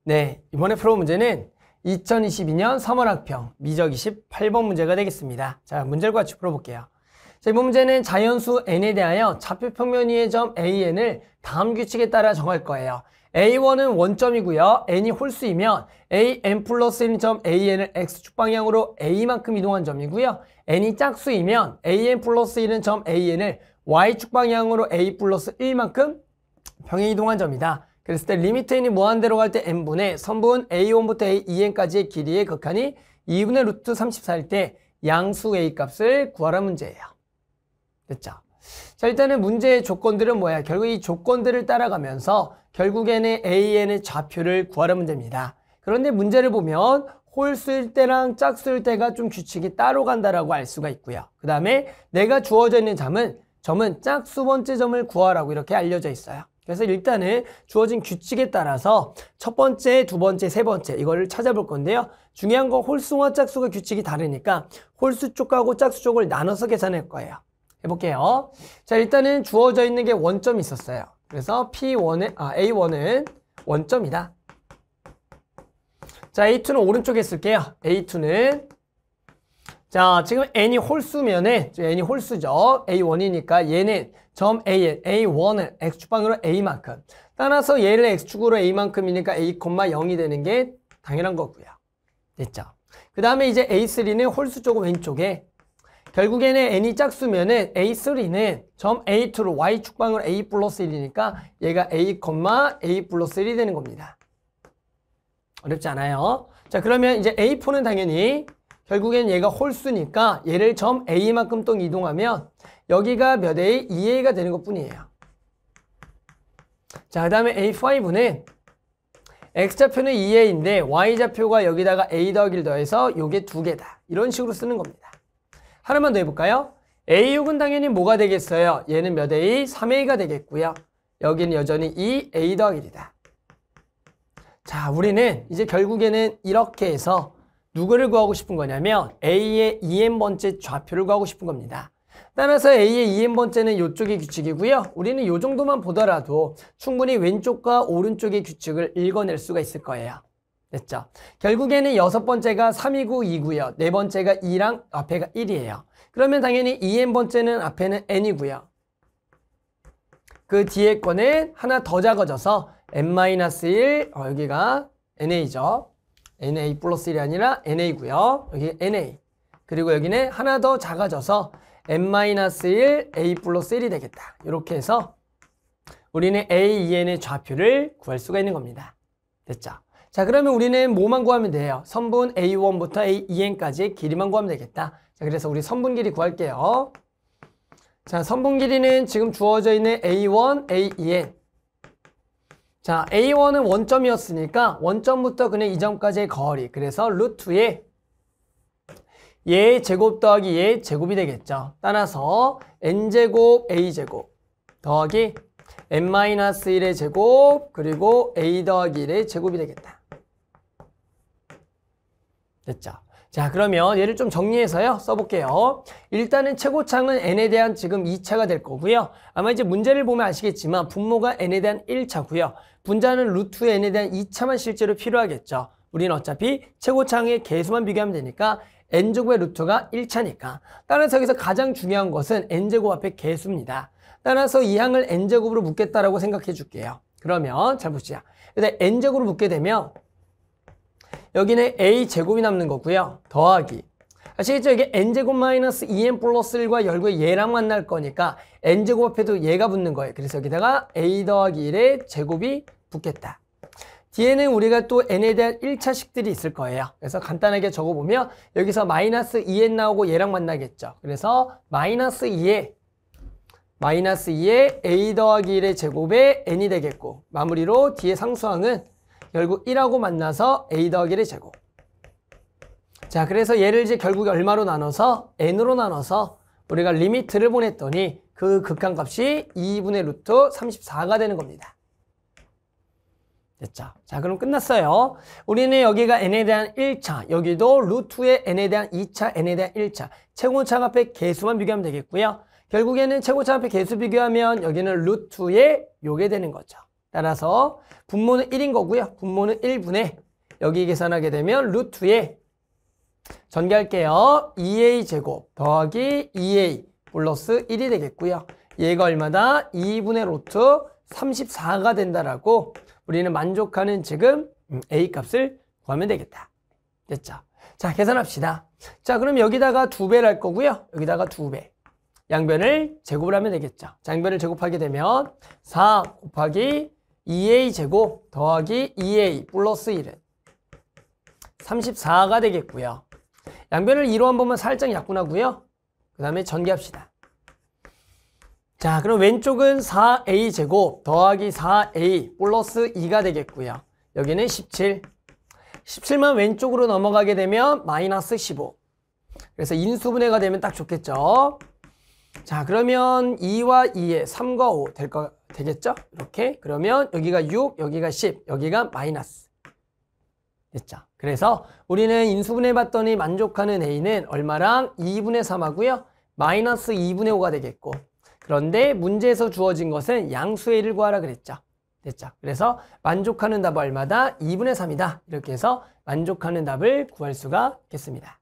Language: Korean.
네, 이번에 풀어볼 문제는 2022년 3월 학평 미적 28번 문제가 되겠습니다. 자, 문제를 같이 풀어볼게요. 자, 이번 문제는 자연수 n에 대하여 좌표 평면 위의 점 an을 다음 규칙에 따라 정할 거예요. a1은 원점이고요. n이 홀수이면 an 플러스 1인 점 an을 x축 방향으로 a만큼 이동한 점이고요. n이 짝수이면 an 플러스 1은 점 an을 y축 방향으로 a 플러스 1만큼 평행 이동한 점이다. 그랬을 때 리미트 n이 무한대로 갈 때 n분의 선분 a1부터 a2n까지의 길이의 극한이 2분의 루트 34일 때 양수 a 값을 구하라 문제예요. 됐죠? 자, 일단은 문제의 조건들은 뭐야? 결국 이 조건들을 따라가면서 결국에는 an의 좌표를 구하라 문제입니다. 그런데 문제를 보면 홀수일 때랑 짝수일 때가 좀 규칙이 따로 간다라고 알 수가 있고요. 그 다음에 내가 주어져 있는 점은 짝수 번째 점을 구하라고 이렇게 알려져 있어요. 그래서 일단은 주어진 규칙에 따라서 첫 번째, 두 번째, 세 번째 이거를 찾아볼 건데요. 중요한 건 홀수와 짝수가 규칙이 다르니까 홀수 쪽하고 짝수 쪽을 나눠서 계산할 거예요. 해볼게요. 자, 일단은 주어져 있는 게 원점이 있었어요. 그래서 A1은 원점이다. 자, A2는 오른쪽에 쓸게요. A2는 자, 지금 n이 홀수면은 n이 홀수죠. A1이니까 얘는 점 A1을 x축방으로 a만큼. 따라서 얘를 x축으로 a만큼이니까 a, 0이 되는 게 당연한 거고요. 됐죠? 그 다음에 이제 A3는 홀수 쪽은 왼쪽에. 결국에는 n이 짝수면은 A3는 점 A2로 y축방으로 a 플러스 1이니까 얘가 a, a 플러스 1이 되는 겁니다. 어렵지 않아요. 자, 그러면 이제 A4는 당연히 결국엔 얘가 홀수니까 얘를 점 A만큼 또 이동하면 여기가 몇 A? 2A가 되는 것 뿐이에요. 자, 그 다음에 A5는 X좌표는 2A인데 Y좌표가 여기다가 A 더하기를 더해서 요게 2개다. 이런 식으로 쓰는 겁니다. 하나만 더 해볼까요? A6은 당연히 뭐가 되겠어요? 얘는 몇 A? 3A가 되겠고요. 여기는 여전히 2A 더하기 1이다. 자, 우리는 이제 결국에는 이렇게 해서 누구를 구하고 싶은 거냐면 A의 2n번째 좌표를 구하고 싶은 겁니다. 따라서 A의 2n번째는 이쪽이 규칙이고요. 우리는 이 정도만 보더라도 충분히 왼쪽과 오른쪽의 규칙을 읽어낼 수가 있을 거예요. 됐죠? 결국에는 6번째가 3이고 2고요. 4번째가 2랑 앞에가 1이에요. 그러면 당연히 2n번째는 앞에는 n이고요. 그 뒤에 거는 하나 더 작아져서 n-1 여기가 na죠. na 플러스 1이 아니라 na고요. 여기 na. 그리고 여기는 하나 더 작아져서 n-1 a 플러스 1이 되겠다. 이렇게 해서 우리는 a, 2n의 좌표를 구할 수가 있는 겁니다. 됐죠? 자, 그러면 우리는 뭐만 구하면 돼요? 선분 a1부터 a, 2n까지의 길이만 구하면 되겠다. 자, 그래서 우리 선분 길이 구할게요. 자, 선분 길이는 지금 주어져 있는 a1, a, 2n. 자, A1은 원점이었으니까 원점부터 그냥 이 점까지의 거리. 그래서 루트에 얘 제곱 더하기 얘 제곱이 되겠죠. 따라서 n제곱 a제곱 더하기 n-1의 제곱 그리고 a 더하기 1의 제곱이 되겠다. 됐죠? 자, 그러면 얘를 좀 정리해서요 써볼게요. 일단은 최고창은 n에 대한 지금 2차가 될 거고요. 아마 이제 문제를 보면 아시겠지만 분모가 n에 대한 1차고요. 분자는 루트 n에 대한 2차만 실제로 필요하겠죠. 우리는 어차피 최고창의 개수만 비교하면 되니까 n제곱의 루트가 1차니까. 따라서 여기서 가장 중요한 것은 n제곱 앞에 개수입니다. 따라서 이 항을 n제곱으로 묶겠다라고 생각해 줄게요. 그러면 잘 보시자. 일단 n제곱으로 묶게 되면 여기는 a제곱이 남는 거고요. 더하기. 아시겠죠? 이게 n제곱 마이너스 2n 플러스 1과 결국에 얘랑 만날 거니까 n제곱 앞에도 얘가 붙는 거예요. 그래서 여기다가 a 더하기 1의 제곱이 붙겠다. 뒤에는 우리가 또 n에 대한 1차식들이 있을 거예요. 그래서 간단하게 적어보면 여기서 마이너스 2n 나오고 얘랑 만나겠죠. 그래서 마이너스 2에 a 더하기 1의 제곱에 n이 되겠고 마무리로 뒤에 상수항은 결국 1하고 만나서 a 더하기 1의 제곱. 자, 그래서 얘를 이제 결국에 얼마로 나눠서 n으로 나눠서 우리가 리미트를 보냈더니 그 극한값이 2분의 루트 34가 되는 겁니다. 됐죠? 자, 그럼 끝났어요. 우리는 여기가 n에 대한 1차, 여기도 루트의 n에 대한 2차, n에 대한 1차. 최고차항 앞에 개수만 비교하면 되겠고요. 결국에는 최고차항 앞에 개수 비교하면 여기는 루트의 요게 되는 거죠. 따라서 분모는 1인 거고요. 분모는 1분의 여기 계산하게 되면 루트에 전개할게요. 2a 제곱 더하기 2a 플러스 1이 되겠고요. 얘가 얼마다? 2분의 루트 34가 된다라고 우리는 만족하는 지금 a 값을 구하면 되겠다. 됐죠? 자, 계산합시다. 자, 그럼 여기다가 2배를 할 거고요. 여기다가 2배. 양변을 제곱을 하면 되겠죠. 자, 양변을 제곱하게 되면 4 곱하기 2a 제곱 더하기 2a 플러스 1은 34가 되겠고요. 양변을 2로 한 번만 살짝 약분하고요. 그 다음에 전개합시다. 자, 그럼 왼쪽은 4a 제곱 더하기 4a 플러스 2가 되겠고요. 여기는 17. 17만 왼쪽으로 넘어가게 되면 마이너스 15. 그래서 인수분해가 되면 딱 좋겠죠. 자, 그러면 2와 2에 3과 5 되겠죠? 이렇게. 그러면 여기가 6, 여기가 10, 여기가 마이너스. 됐죠? 그래서 우리는 인수분해 봤더니 만족하는 a는 얼마랑 2분의 3하고요. 마이너스 2분의 5가 되겠고. 그런데 문제에서 주어진 것은 양수 a를 구하라 그랬죠. 됐죠? 그래서 만족하는 답은 얼마다? 2분의 3이다. 이렇게 해서 만족하는 답을 구할 수가 있겠습니다.